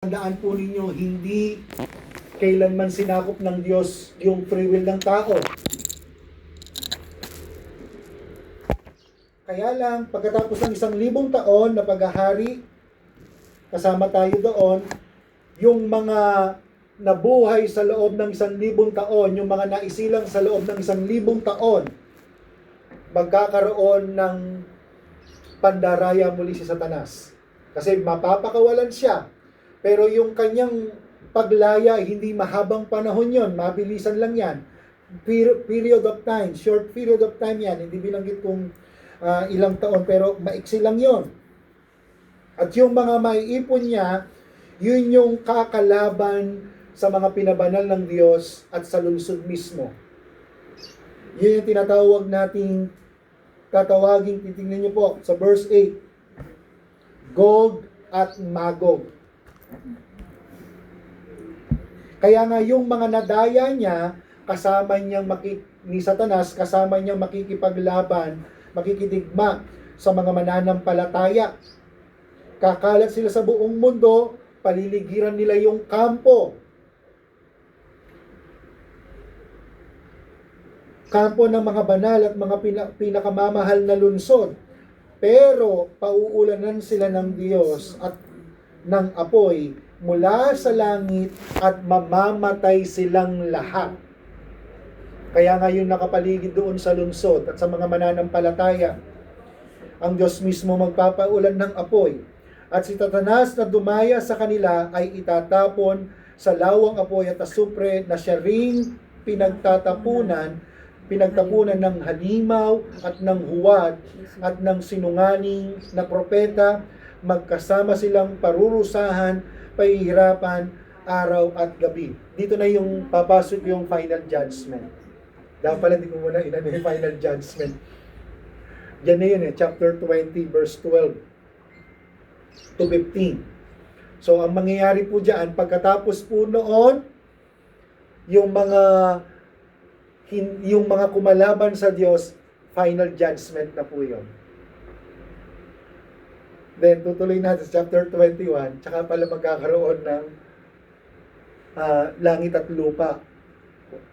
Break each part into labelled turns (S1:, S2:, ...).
S1: Tandaan po ninyo, hindi kailanman sinakop ng Diyos yung free will ng tao. Kaya lang, pagkatapos ng 1,000 taon na paghahari, kasama tayo doon, yung mga nabuhay sa loob ng 1,000 taon, yung mga naisilang sa loob ng 1,000 taon, magkakaroon ng pandaraya muli si Satanas. Kasi mapapakawalan siya. Pero yung kanyang paglaya, hindi mahabang panahon yon, mabilisan lang yan. Period of time, short period of time yan. Hindi binanggit kung ilang taon, pero maiksi lang yon. At yung mga maiipon niya, yun yung kakalaban sa mga pinabanal ng Diyos at sa lungsod mismo. Yun yung tinatawag nating tatawagin, titingnan niyo po sa verse 8, Gog at Magog. Kaya nga yung mga nadaya niya, kasama niyang ni Satanas, kasama niyang makikipaglaban, makikidigma sa mga mananampalataya. Kakalat sila sa buong mundo, paliligiran nila yung kampo. Kampo ng mga banal at mga pinakamamahal na lungsod. Pero pauulanan sila ng Diyos at ng apoy mula sa langit at mamamatay silang lahat. Kaya ngayon nakapaligid doon sa lungsod at sa mga mananampalataya, ang Diyos mismo magpapaulan ng apoy. At si Satanas na dumaya sa kanila ay itatapon sa lawang apoy at asupre na siya ring pinagtapunan ng halimaw at ng huwad at ng sinungaling na propeta. Magkasama silang parurusahan, pahihirapan, araw at gabi. Dito na yung papasok yung final judgment. Dapat pala di ko muna yung final judgment. Yan na yun chapter 20 verse 12 to 15. So ang mangyayari po dyan, pagkatapos po noon, yung mga kumalaban sa Diyos, final judgment na po yun. Then, tutuloy natin sa chapter 21, tsaka pala magkakaroon ng langit at lupa.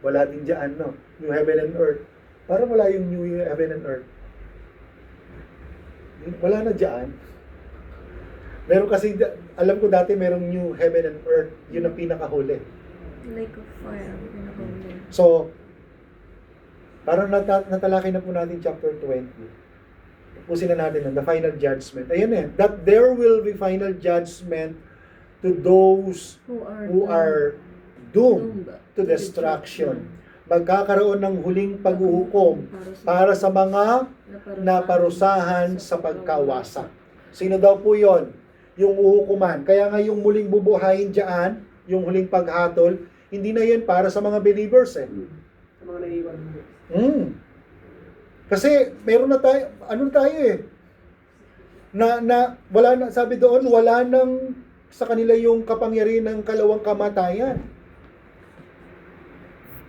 S1: Wala din dyan, no? New heaven and earth. Parang wala yung new heaven and earth. Wala na dyan. Meron kasi, alam ko dati merong new heaven and earth. Yun ang pinakahuli.
S2: Lake of fire, pinakahuli.
S1: So, parang natalakay na po natin chapter 20. Pusin na natin the final judgment. Ayun that there will be final judgment to those who are doomed to destruction. Magkakaroon ng huling paghuhukom para sa mga naparusahan sa pagkawasak. Sino daw po yon? Yung uhukuman. Kaya nga yung muling bubuhayin dyan, yung huling paghatol, hindi na yan para sa mga believers Sa mga naiwan. Kasi meron na tayo, wala na, sabi doon, wala nang sa kanila yung kapangyarihan ng kalawang kamatayan.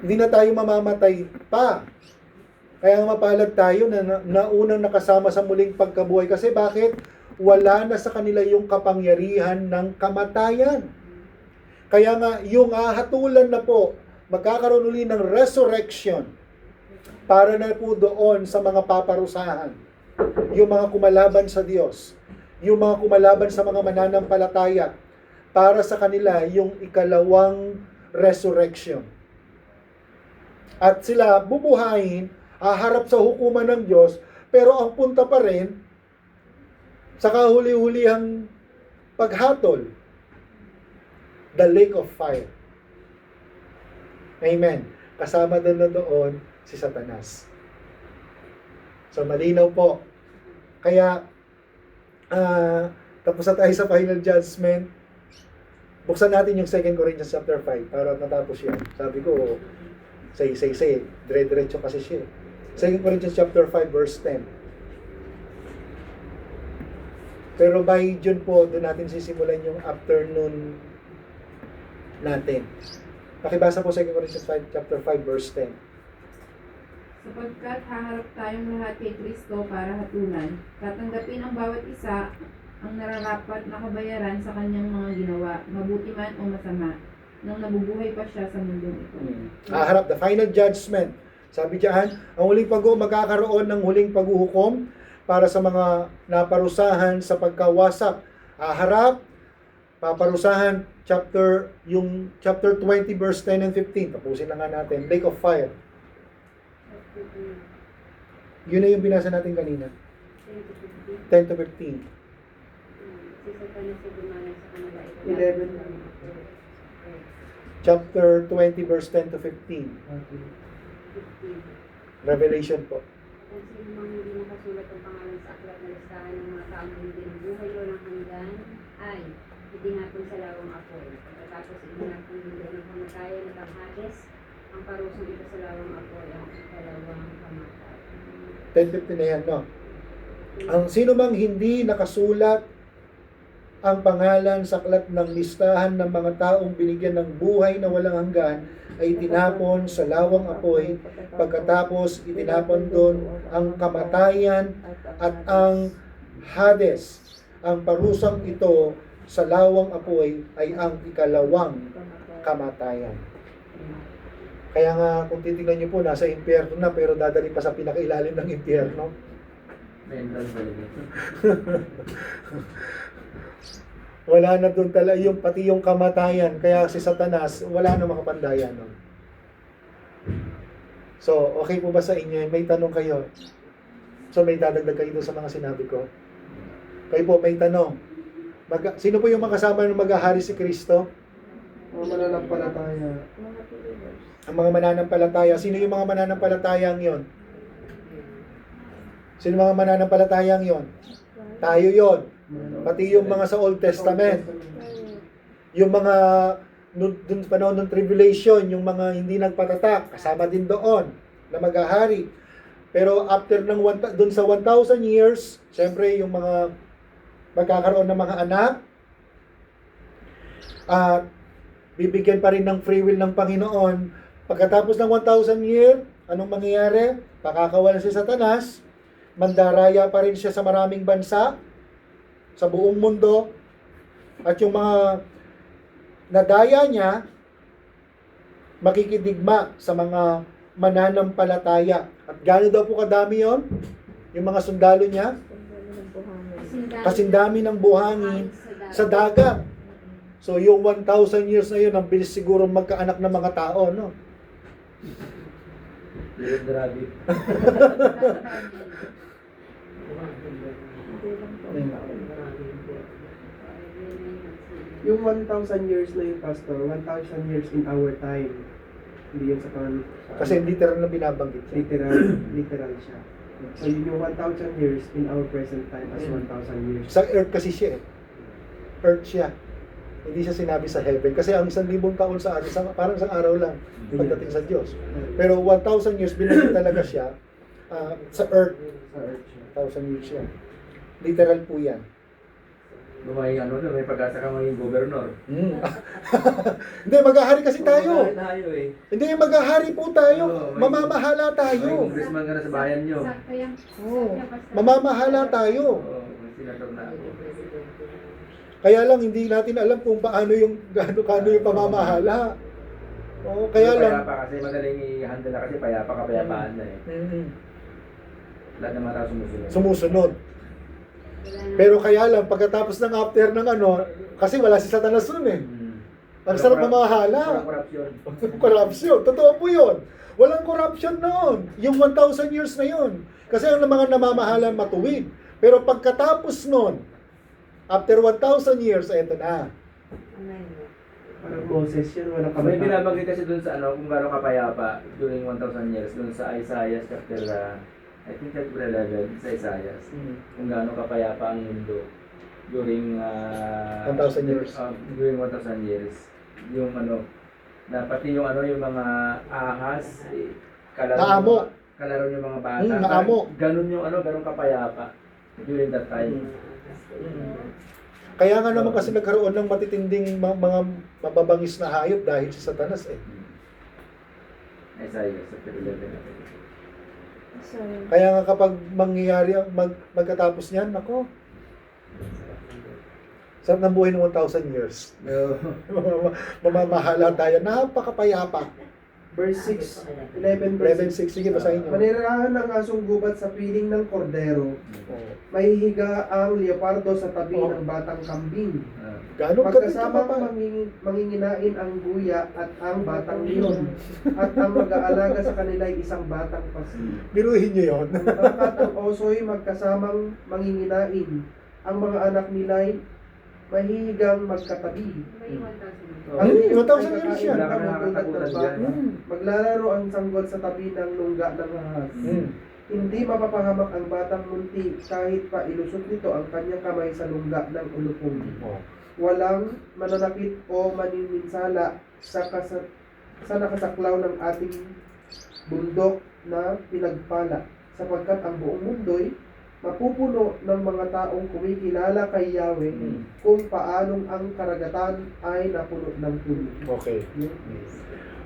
S1: Hindi na tayo mamamatay pa. Kaya mapalad tayo na unang nakasama sa muling pagkabuhay. Kasi bakit? Wala na sa kanila yung kapangyarihan ng kamatayan. Kaya nga, yung ahatulan na po, magkakaroon uli ng resurrection para na po doon sa mga paparusahan. Yung mga kumalaban sa Diyos. Yung mga kumalaban sa mga mananampalataya. Para sa kanila yung ikalawang resurrection. At sila bubuhayin, haharap sa hukuman ng Diyos, pero ang punta pa rin sa kahuli-hulihang paghatol, the lake of fire. Amen. Kasama doon si Satanas. So malinaw po. Kaya tapos na tayo sa final judgment. Buksan natin yung 2 Corinthians chapter 5 para matapos yan. Sabi ko, say, dire-diretso kasi siya. 2 Corinthians chapter 5 verse 10. Pero by June po, doon natin sisimulan yung afternoon natin. Pakibasa po 2 Corinthians 5, chapter 5 verse 10.
S3: Sapagkat haharap tayong lahat kay Kristo para hatulan, tatanggapin ang bawat isa ang nararapat na kabayaran sa kanyang mga ginawa, mabuti man o masama, nang nabubuhay pa siya sa mundong ito.
S1: Haharap, the final judgment. Sabi diyan, ang huling magkakaroon ng huling paghuhukom para sa mga naparusahan sa pagkawasak. Haharap, paparusahan chapter 20 verse 10 and 15. Tapusin na nga natin. Lake of fire. Yun na yung binasa natin kanina. 10 to 15.
S4: 11.
S1: Chapter 20 verse 10 to 15. Revelation po.
S5: Kung sino mang hindi nakasulat ang pangalan sa aklat na listahan ng mga taong hindi buhay o ng hanggan, ay itinapon sa lawang apoy. Pagkatapos itinapon din ng kamatayan at ang Hades, ang parusong ito sa lawang apoy, ang ikalawang kamatay.
S1: 10:15 na yan, no? Ang sino mang hindi nakasulat ang pangalan sa aklat ng listahan ng mga taong binigyan ng buhay na walang hanggan ay tinapon sa lawang apoy. Pagkatapos itinapon doon ang kamatayan at ang Hades. Ang parusang ito sa lawang apoy ay ang ikalawang kamatayan. Kaya nga kung titingnan niyo po, nasa impyerno na pero dadali pa sa pinakailalim ng impyerno.
S6: Mental balik.
S1: Wala na doon talaga yung pati yung kamatayan. Kaya si Satanas, wala na makapandayan nun. So, okay po ba sa inyo? May tanong kayo. So, may dadagdag kayo doon sa mga sinabi ko. Kayo po, may tanong. Sino po yung makasama ng maghahari si Kristo?
S4: Mga mananampalataya.
S2: Mga believers.
S1: Ang mga mananampalataya. Sino yung mga mananampalatayang yon? Sino mga mananampalatayang yon? Tayo yon. Pati yung mga sa Old Testament. Yung mga dun panahon ng tribulation, yung mga hindi nagpatatak, kasama din doon na maghahari. Pero after ng dun sa 1,000 years, syempre yung mga magkakaroon ng mga anak, at bibigyan pa rin ng free will ng Panginoon. Pagkatapos ng 1,000 year, anong mangyayari? Pakakawalan si Satanas, mandaraya pa rin siya sa maraming bansa, sa buong mundo, at yung mga nadaya niya, makikidigma sa mga mananampalataya. At gano'n daw po kadami yon? Yung mga sundalo niya, kasindami ng buhangin sa dagat. So yung 1,000 years na yun, ang bilis siguro magkaanak ng mga tao, no?
S6: Little rabbit.
S4: Yung 1,000 years na yung pastor, 1,000 years in our time. Hindi yun sa
S1: Kasi literal na binabanggit siya.
S4: literal siya. So yun yung 1,000 years in our present time as 1,000 years.
S1: Sa earth kasi siya eh. Earth siya. Hindi siya sinabi sa heaven. Kasi ang 1,000 taon sa atin, parang isang araw lang pagdating sa Diyos. Pero 1,000 years, binigyan talaga siya sa earth.
S4: Sa earth siya.
S1: 1,000 years siya. Literal po yan.
S6: May may pag-asa ka maging gobernador.
S1: Hindi, maghahari kasi tayo.
S6: Tayo eh.
S1: Hindi, maghahari po tayo.
S6: Oo,
S1: Mamamahala
S6: May
S1: tayo.
S6: congressman ka na sa bayan nyo.
S1: Mamamahala tayo.
S6: Oo, may senator na ako.
S1: Kaya lang, hindi natin alam kung paano yung, gaano yung pamamahala. Oo, kaya lang.
S6: Payapa kasi madaling i-handle na kasi payapaan na eh. Lahat ng mga tao sumusunod.
S1: Sumusunod. Pero kaya lang, pagkatapos ng after ng kasi wala si Satanas nun eh. Ang sarap mamahala.
S6: Korupsyon.
S1: Corruption. Totoo po yun. Walang corruption noon. Yung 1,000 years na yun. Kasi ang mga namamahala matuwid. Pero pagkatapos noon, after 1,000 years, eto na.
S4: Parang Moses yun, walang
S6: May
S4: kamatayan.
S6: binabanggit kasi dun sa kung gano'ng kapayapa during 1,000 years, dun sa Isaiah chapter, I think chapter 11 sa Isaiah. Kung gaano kapayapa ang mundo during
S1: 1,000 years.
S6: During 1,000 years. Yung na pati yung yung mga ahas,
S1: Naamo.
S6: kalaro yung mga bata.
S1: Naamo.
S6: Ganun yung ganun kapayapa during that time.
S1: Kaya nga naman kasi nagkaroon ng matitinding mga mababangis na hayop dahil sa Satanas eh.
S6: Isaiah chapter 11.
S2: Sorry.
S1: Kaya nga kapag mangyayari magkatapos niyan, nako, Sarap ng buhay ng 1,000 years. Mamamahala tayo. Napakapayapa.
S4: Verse 6, 11 verse
S1: 11.6. Sige, basahin nyo.
S4: Manirahan ng asong gubat sa piling ng kordero.
S1: Oh.
S4: Mahihiga ang leopardo sa tabi ng batang kambing.
S1: Gaano ka
S4: Magkasamang manginginain ang guya at ang batang leon. At ang mag-aalaga sa kanila ay isang batang pasi.
S1: Biruhin nyo yun.
S4: At ang oso'y magkasamang manginginain. Ang mga anak nila'y mahihigang magkatabi.
S5: Ba yung 1,000?
S1: Ano yun? 1,000 years yan.
S6: Wala ka nakakatakutan dyan.
S4: Maglalaro ang sanggol sa tabi ng lungga ng ahas. Hindi mapapahamak ang batang munti kahit pa ilusot nito ang kanyang kamay sa lungga ng ulupong.
S1: Oh.
S4: Walang mananakit o manininsala sa nakasaklaw ng ating bundok na pinagpala, sapagkat ang buong mundo'y mapupuno ng mga taong kumikilala kay Yahweh kung paanong ang karagatan ay napuno ng tubig.
S1: Okay.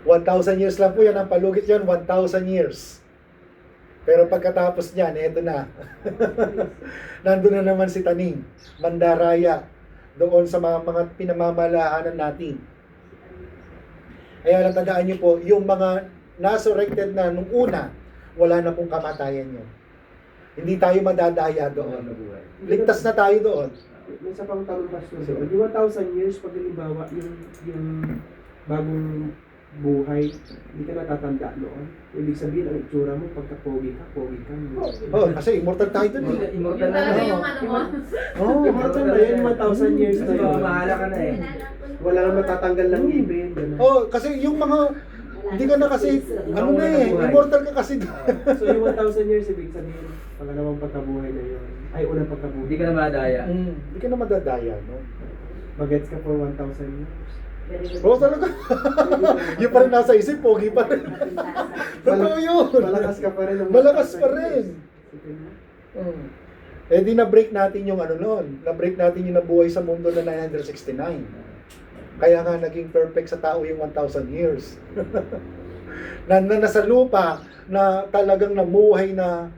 S1: 1,000 years lang po yan. Ang palugit yan, 1,000 years. Pero pagkatapos niyan, eto na. Nandun na naman si Taning, Mandaraya, doon sa mga pinamamalahanan natin. Kaya natandaan niyo po, yung mga resurrected na nung una, wala na pong kamatayan yun. Hindi tayo madadaya doon. Ligtas na tayo doon.
S4: May isa pang tanong, Pastor. Yung 1,000 years, pag halimbawa, yung bagong buhay, hindi ka natatanda noon. Ibig sabihin, ang itsura mo, pagka pogi ka.
S1: Oh, kasi immortal tayo doon eh.
S6: Immortal na
S3: Talaga
S6: na.
S3: yung ano mo.
S1: Oh,
S4: Immortal na yun, 1,000 years na yun.
S6: Mahala ka na eh.
S4: Wala nang matatanggal ng ngipin. Ganun.
S1: Oh, kasi yung mga hindi ka na kasi ano na eh, immortal ka kasi.
S4: So yung 1,000 years, ibig sabihin, pangalawang pagkabuhay na yun. Ay, unang pagkabuhay.
S6: Hindi ka na madaya.
S1: Hindi ka na madadaya, no?
S4: Bagets ka for 1,000 years.
S1: Oo, talaga. Yung pa rin nasa isip, pogi pa rin. Totoo yun.
S4: Malakas ka pa rin. ng
S1: Malakas
S4: 1,000
S1: pa
S4: years.
S1: rin. Eh di na-break natin yung ano nun. Na-break natin yung nabuhay sa mundo na 969. Kaya nga naging perfect sa tao yung 1,000 years. na nasa lupa na talagang namuhay na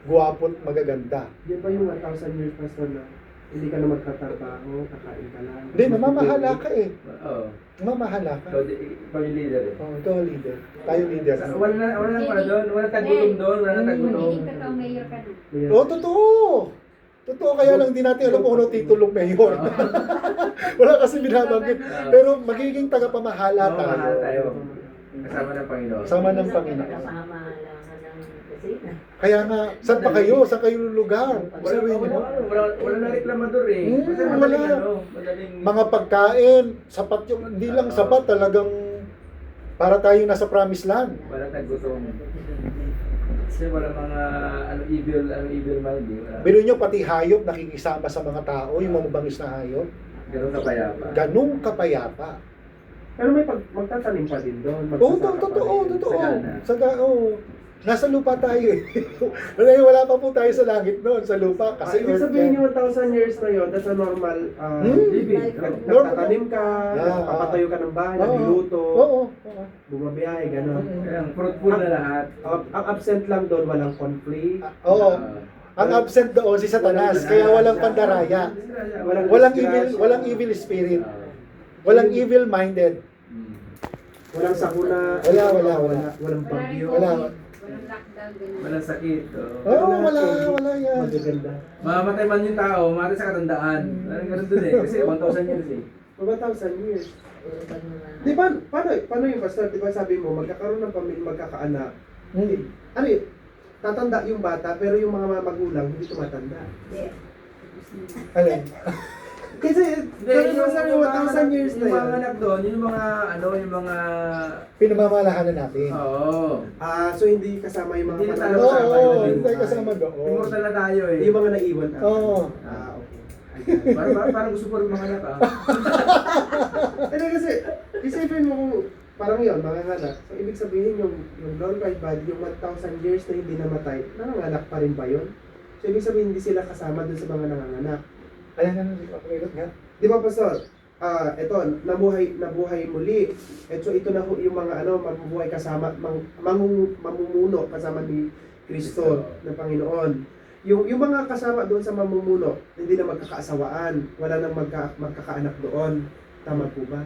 S1: guwapo at magaganda.
S4: Yan ba yung 1,000 years, Pastor, na hindi ka na magtatrabaho, kakain ka lang?
S1: Hindi, namamahala ka eh.
S6: Oo.
S1: Namamahala ka.
S6: Ikaw yung leader eh.
S1: Oh, ikaw ang leader. Tayo leader.
S6: Wala na pala doon. Wala tagulong doon. Wala na tagulong.
S5: Magiging totoong mayor ka na.
S4: Yan.
S1: Oo, totoo. Totoo, kaya lang hindi natin alam kung ano titulong mayor. Wala kasi binabanggit. Pero magiging tagapamahala
S6: Oo,
S1: tayo.
S6: mahal tayo. Kasama ng Panginoon.
S1: Kasama ng Panginoon. Kaya nga, saan pa kayo? Saan kayo lulugar?
S6: Wala na reklamador eh. Kasi
S1: wala.
S6: madaling ano. Madaling...
S1: Mga pagkain, sapat yung, hindi lang sapat, talagang para tayo nasa promised land.
S6: Wala tagutom. Kasi wala mga evil mind eh. Wala.
S1: Biro nyo, pati hayop nakikisama sa mga tao, yung mga mabangis na hayop.
S6: Ganun kapayapa.
S1: Ganung kapayapa.
S4: Pero may magtatanim pa din doon.
S1: Oo,
S4: magsasaka pa
S1: totoo,
S4: rin.
S1: totoo.
S6: Sagana.
S1: Oo. Nasa lupa tayo eh. Wala pa po tayo sa langit noon, sa lupa. Kasi
S4: Ibig
S1: earth
S4: sabihin
S1: yan.
S4: yung 1,000 years na yun, that's a normal
S6: living.
S4: nagtatanim ka,
S1: Yeah,
S4: papatayo ka ng bahay,
S1: Oo.
S4: nagluluto,
S1: Oo.
S4: bumabiyahe, gano'n.
S6: Kaya fruitful na lahat.
S4: Ang absent lang doon, walang conflict.
S1: Oo. Ang absent doon si Satanas, kaya walang pandaraya.
S4: disgrasya,
S1: Walang evil spirit. Walang evil minded.
S4: walang sakuna,
S1: Wala.
S4: walang bagyo.
S1: Wala.
S5: Walang lockdown, ganun.
S6: Walang sakit.
S1: Oo, wala yan.
S4: Magaganda.
S6: Mamamatay man yung tao, mamatay sa katandaan. Parang ganun dun eh. Kasi 1,000 years eh.
S4: 1,000 years. Di ba, paano yung pastor? Di ba sabi mo, magkakaroon ng pamilya, magkakaanak. Ano yun? Tatanda yung bata, pero yung mga magulang, hindi tumatanda.
S1: Alin?
S4: Kasi, pero yung sabi mo, 1,000 years na
S6: yung mga
S4: yun.
S6: anak doon, yung mga yung mga...
S1: Pinamamalahanan natin.
S6: Oo.
S4: So hindi kasama yung mga
S6: Hindi na tayo
S1: Oo,
S6: kasama
S1: oo,
S6: yun.
S1: hindi tayo kasama doon.
S6: Immortal na tayo eh.
S4: Yung mga naiwan natin.
S1: Oo.
S4: Okay.
S6: Parang gusto ko rin mga anak ah.
S4: Ano kasi, isipin mo kung parang yun, mga anak. So, ibig sabihin yung glorified body, yung 1,000 years na hindi namatay, nanganganak pa rin ba yun? So, ibig sabihin hindi sila kasama dun sa mga nanganganak.
S1: Ayan, pakilot nga.
S4: Di ba, Pastor? Ito, nabuhay muli. So, ito na ho yung mga mabubuhay kasama, mamumuno kasama ni Kristo na Panginoon. yung mga kasama doon sa mamumuno, hindi na magkakaasawaan, wala nang magkakaanak doon. Tama po ba?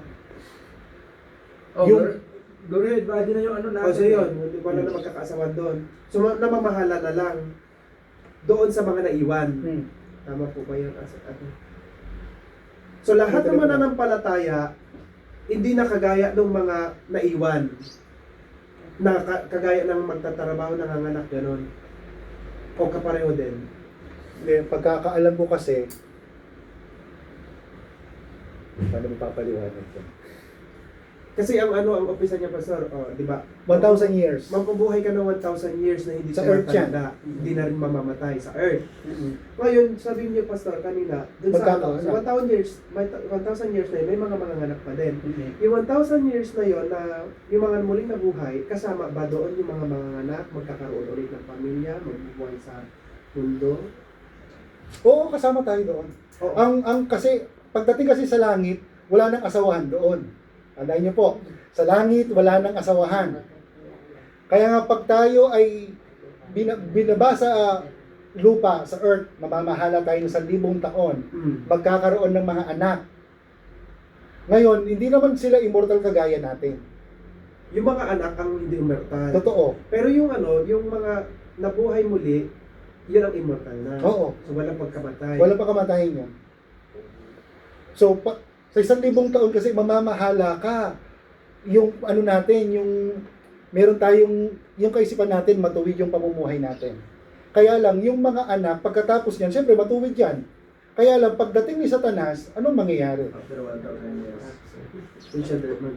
S6: Oh,
S1: Yung-
S6: go ahead, body na yung ano natin.
S4: O so yun, wala nang magkakaasawaan doon. So namamahala na lang doon sa mga naiwan. Tama po ba yun? So lahat ng mananampalataya, hindi na kagaya ng mga naiwan. Na kagaya ng magtatrabaho, nanganganak, gano'n. O kapareho din.
S1: Pagkakaalam ko kasi, paano mo papaliwanag ko?
S4: Kasi ang umpisa niya, Pastor, di ba?
S1: 1,000 years.
S4: Mapubuhay ka ng 1,000 years na hindi
S1: Sa
S4: ka
S1: earth yan.
S4: natanda, hindi na rin mamamatay sa earth. Ngayon, sabi niyo, Pastor, kanina, dun sa
S1: Magkakaanak.
S4: 1,000 years, may 1,000 years na yun, may mga manganganak pa din. Yung 1,000 years na yon na yung mga muling nabuhay, kasama ba doon yung mga manganganak, magkakaroon ulit ng pamilya, magbubuhay sa mundo?
S1: Oo, kasama tayo doon.
S4: Oo.
S1: Ang kasi, pagdating kasi sa langit, wala nang asawahan doon. Tandaan niyo po, sa langit, wala nang asawahan. Kaya nga pag tayo ay binaba sa lupa, sa earth, mamamahala tayo ng 1,000 taon, magkakaroon ng mga anak. Ngayon, hindi naman sila immortal kagaya natin.
S4: Yung mga anak ang hindi immortal.
S1: Totoo.
S4: Pero yung yung mga nabuhay muli, yun ang immortal na.
S1: Oo.
S4: So walang pagkamatay.
S1: Wala pa kamatayin yan. So, sa 1,000 taon kasi mamamahala ka. Yung ano natin, yung meron tayong, yung kaisipan natin, matuwid yung pamumuhay natin. Kaya lang, yung mga anak, pagkatapos niyan, siyempre matuwid yan. Kaya lang, pagdating ni Satanas, anong mangyayari?
S6: After 1,000 years.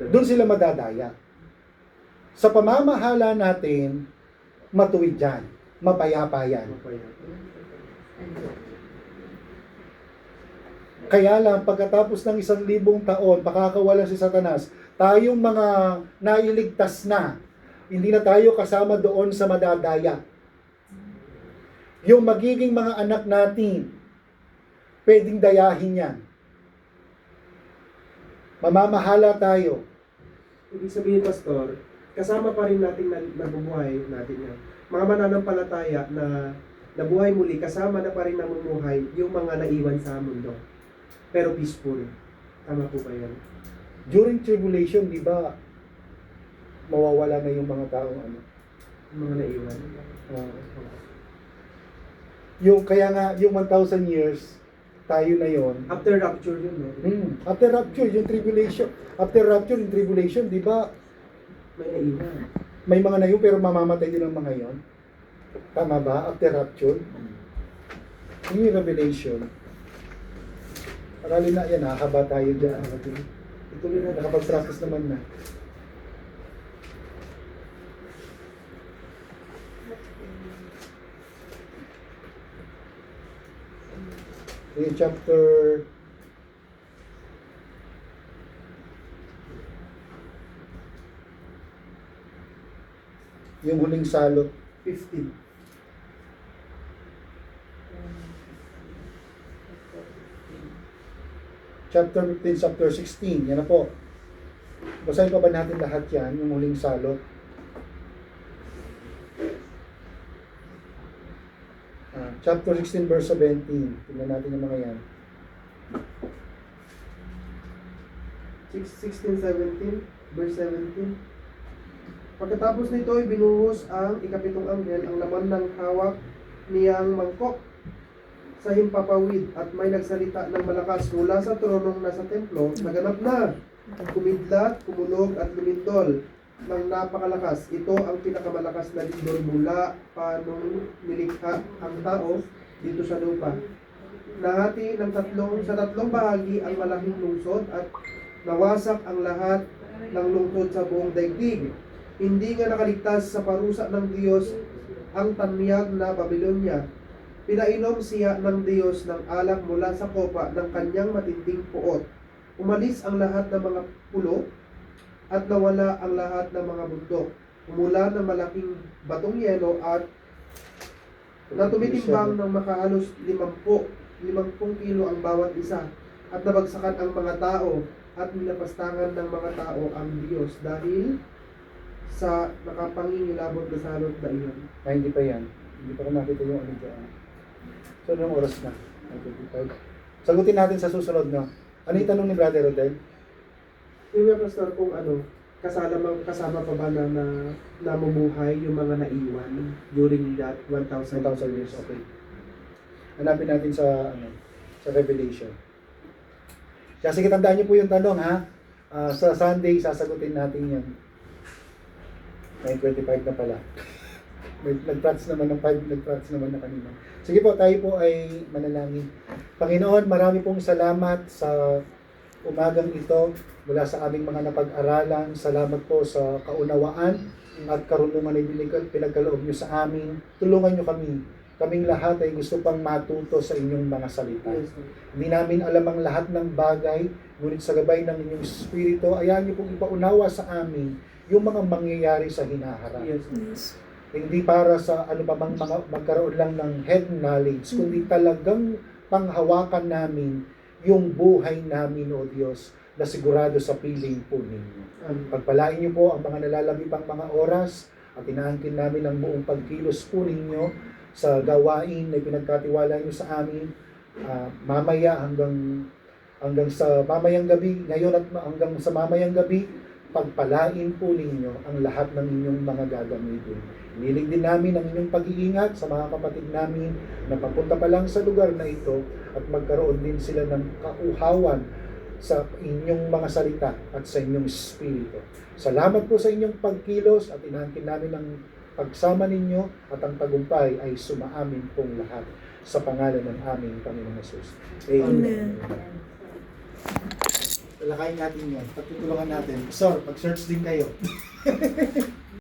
S1: Doon sila madadaya. Sa pamamahala natin, matuwid yan. Mapayapa yan. Kaya lang, pagkatapos ng 1,000 taon, pakakawalan si Satanas, tayong mga nailigtas na, hindi na tayo kasama doon sa madadaya. Yung magiging mga anak natin, pwedeng dayahin yan. Mamamahala tayo.
S4: Ibig sabihin, Pastor, kasama pa rin natin nabubuhay natin yan. Mga mananampalataya na nabuhay muli, kasama na pa rin namumuhay yung mga naiwan sa mundo. Pero peaceful. Tama po ba yan?
S1: During tribulation, di ba, mawawala na yung mga taong ano.
S4: Yung mga naiwan.
S1: Yung kaya nga yung 1,000 years tayo na yon.
S4: After rapture yun, no?
S1: After rapture, yung tribulation. After rapture, yung tribulation, di ba?
S4: May naiwan.
S1: May mga na yun, pero mamamatay din ang mga yon. Tama ba? After rapture. Yun yung revelation. Aralin na yan, haba tayo dyan.
S4: Ituloy na.
S1: Nakapag-practice naman na. Yung chapter yung huling salot
S4: 15.
S1: chapter 15, chapter 16 yan na po. Basahin pa ba natin lahat yan, yung huling salot? Chapter 16 verse 17. Tingnan natin yung mga yan.
S4: 16, 17, verse 17. Pagkatapos nito ay binuhos ang ikapitong anghel ang laman ng hawak niyang mangkok sa himpapawid at may nagsalita ng malakas mula sa tronong nasa templo, naganap na, kumidlat, kumulog at lumindol ng napakalakas. Ito ang pinakamalakas na lindol mula pa nung nilikha ang tao dito sa lupa. Nahati ng sa tatlong bahagi ang malaking lungsod at nawasak ang lahat ng lungkot sa buong daigdig. Hindi nga nakaligtas sa parusa ng Diyos ang tanmiyag na Babylonia. Pinainom siya ng Diyos ng alak mula sa kopa ng kanyang matinding puot. Umalis ang lahat ng mga pulo at nawala ang lahat ng mga bundok. Umula ng malaking batong yelo at na tumitimbang ng makahalos 50 kilo ang bawat isa. At nabagsakan ang mga tao at nilapastangan ng mga tao ang Diyos dahil sa nakapangingilabot na salot na iyon.
S1: Ay, hindi pa yan. Hindi pa ko nakita yung ano dyan. So, anong oras na? 9:25. Sagutin natin sa susunod, no? Ano yung tanong ni Brother Rodel?
S4: Yung nga, Pastor, kung ano, kasama pa ba na namumuhay yung mga naiwan during that 1,000
S1: 1,000 years, okay. Hanapin natin sa, sa Revelation. Kaya sige, tandaan niyo po yung tanong, ha? Sa Sunday, sasagutin natin yan. 9:25 na pala. Nag-prats naman ng 5, nag-prats naman na kanina. Sige po, tayo po ay manalangin. Panginoon, marami pong salamat sa umagang ito mula sa aming mga napag-aralan. Salamat po sa kaunawaan at karunungan na pinagkaloob niyo sa amin. Tulungan niyo kami. Kaming lahat ay gusto pang matuto sa inyong mga salita.
S4: Yes, Lord.
S1: Hindi namin alam ang lahat ng bagay, ngunit sa gabay ng inyong Espiritu, ayahan niyo pong ipaunawa sa amin yung mga mangyayari sa hinaharap.
S4: Yes, Lord.
S2: Yes.
S1: Hindi para sa ano pa mang mga magkaroon lang ng head knowledge, kundi talagang panghawakan namin yung buhay namin, O Diyos, na sigurado sa piling po ninyo. Pagpalain niyo po ang mga nalalagip pang mga oras at inaangkin namin ang buong pagkilos po ninyo sa gawain na pinagkatiwala niyo sa amin mamaya hanggang sa mamayang gabi, ngayon at hanggang sa mamayang gabi, pagpalain po ninyo ang lahat ng inyong mga gagamitin. Inilig din namin ang inyong pag-iingat sa mga kapatid namin na papunta pa lang sa lugar na ito at magkaroon din sila ng kauhawan sa inyong mga salita at sa inyong espiritu. Salamat po sa inyong pagkilos at inaangkin namin ang pagsama ninyo at ang tagumpay ay sumaamin pong lahat sa pangalan ng aming Panginoong Hesus. Amen.
S2: Amen.
S1: Talakayin natin yan. Pagtutulungan natin. Sir, pag-search din kayo.